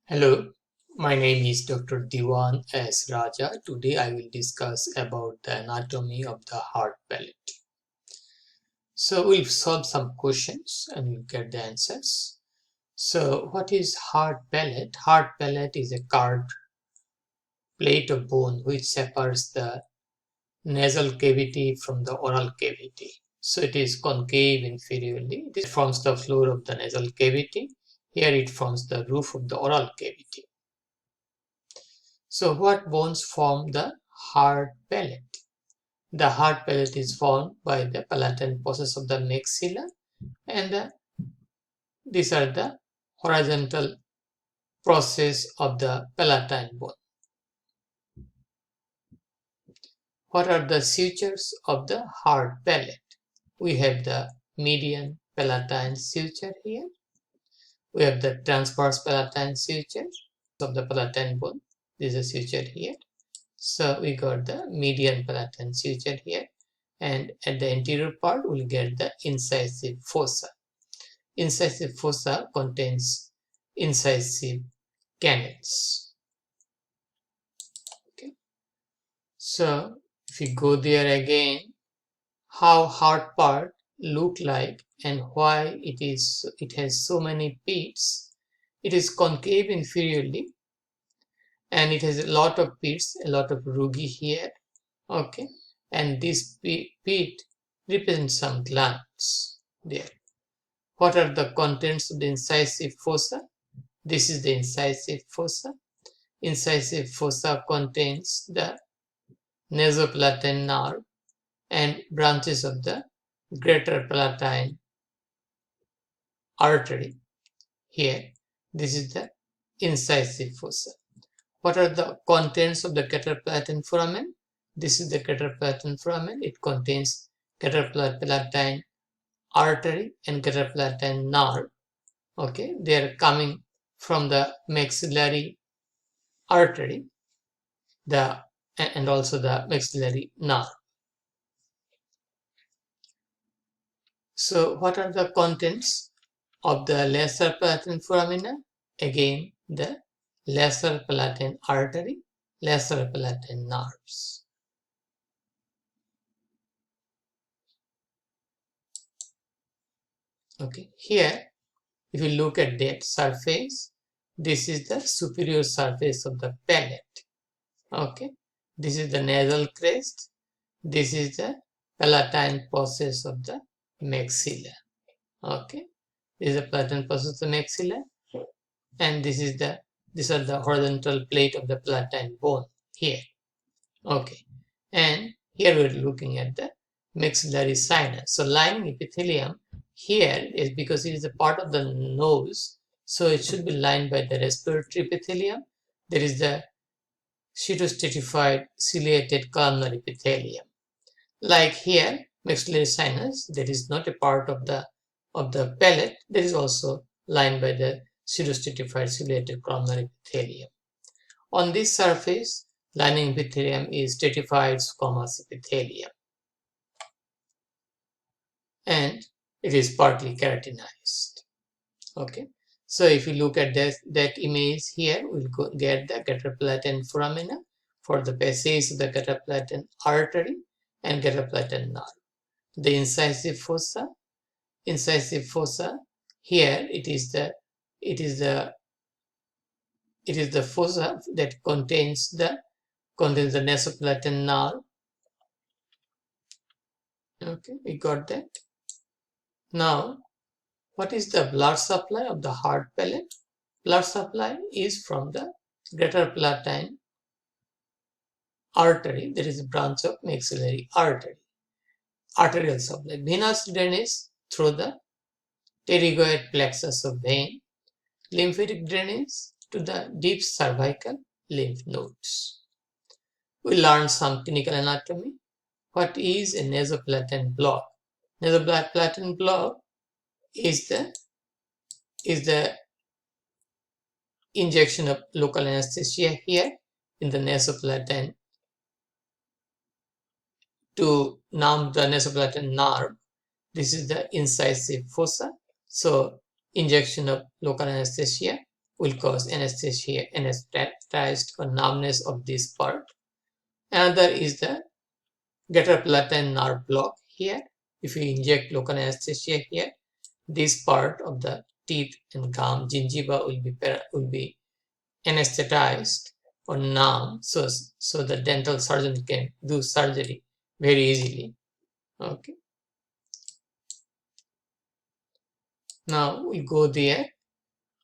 Hello, my name is Dr. Dewan S. Raja. Today I will discuss about the anatomy of the hard palate. So we'll solve some questions and we'll get the answers. So what is hard palate? Hard palate is a carved plate of bone which separates the nasal cavity from the oral cavity. So it is concave inferiorly. It forms the floor of the nasal cavity. Here it forms the roof of the oral cavity. So what bones form the hard palate? The hard palate is formed by the palatine process of the maxilla, and these are the horizontal process of the palatine bone. What are the sutures of the hard palate? We have the median palatine suture here. We have the transverse palatine suture of the palatine bone. This is a suture here. So we got the median palatine suture here, and at the anterior part we'll get the incisive fossa. Incisive fossa contains incisive canals. Okay. So if we go there again, how hard part look like and why it has so many pits. It is concave inferiorly and it has a lot of pits, a lot of rugae here. Okay, and this pit represents some glands there. What are the contents of the incisive fossa? This is the incisive fossa. Incisive fossa contains the Nasopalatin nerve and branches of the greater palatine artery. Here, this is the incisive fossa. What are the contents of the Cataplatin foramen? This is the Cataplatin foramen. It contains Cataplatin artery and Cataplatin nerve. Okay, they are coming from the maxillary artery, and also the maxillary nerve. So, what are the contents of the lesser palatine foramina? Again, the lesser palatine artery, lesser palatine nerves. Okay, here if you look at that surface, this is the superior surface of the palate. Okay, this is the nasal crest, this is the palatine process of the maxilla. Okay, this is the palatine process of the maxilla, and these are the horizontal plate of the palatine bone here. Okay, and here we're looking at the maxillary sinus. So lining epithelium here is because it is a part of the nose, so it should be lined by the respiratory epithelium. There is the pseudostratified ciliated columnar epithelium. Like here, maxillary sinus, that is not a part of the palate, that is also lined by the pseudostratified ciliated columnar epithelium. On this surface, lining epithelium is stratified squamous epithelium, and it is partly keratinized. Okay, so if you look at that image here, we'll get the Cataplatin foramina for the passage of the Cataplatin artery and Cataplatin nerve. The incisive fossa here, it is the fossa that contains the Nasopalatin nerve. Okay, we got that. Now, what is the blood supply of the hard palate? Blood supply is from the greater palatine artery, there is a branch of maxillary artery. Arterial supply. Venous drainage through the pterygoid plexus of vein. Lymphatic drainage to the deep cervical lymph nodes. We learned some clinical anatomy. What is a nasopalatin block? Nasopalatin block is the injection of local anesthesia here in the nasopalatin to numb the nasopalatin nerve. This is the incisive fossa. So injection of local anesthesia will cause anesthesia, anesthetized or numbness of this part. Another is the Cataplatin nerve block here. If you inject local anesthesia here, this part of the teeth and gum, gingiva will be anesthetized or numb, so the dental surgeon can do surgery very easily. Okay. Now we go there.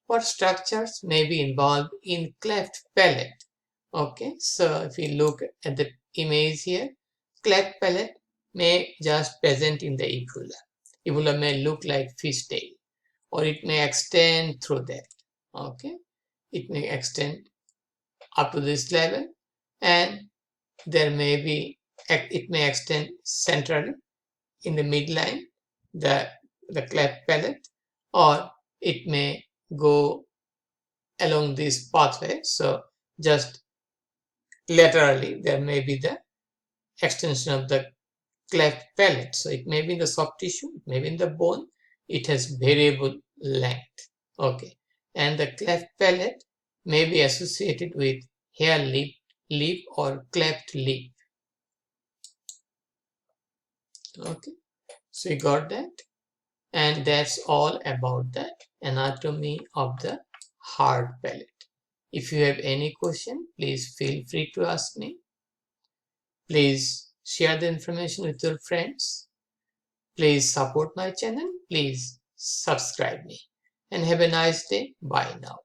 What structures may be involved in cleft palate? Okay, so if you look at the image here, cleft palate may just present in the uvula. Uvula may look like fish tail, or it may extend through that. Okay, it may extend up to this level, and it may extend centrally in the midline, the cleft palate, or it may go along this pathway. So just laterally there may be the extension of the cleft palate. So it may be in the soft tissue, it may be in the bone. It has variable length. Okay, and the cleft palate may be associated with hair lip or cleft lip. Okay, so you got that, and that's all about the anatomy of the hard palate. If you have any question, please feel free to ask me. Please share the information with your friends. Please support my channel. Please subscribe me, and have a nice day. Bye now.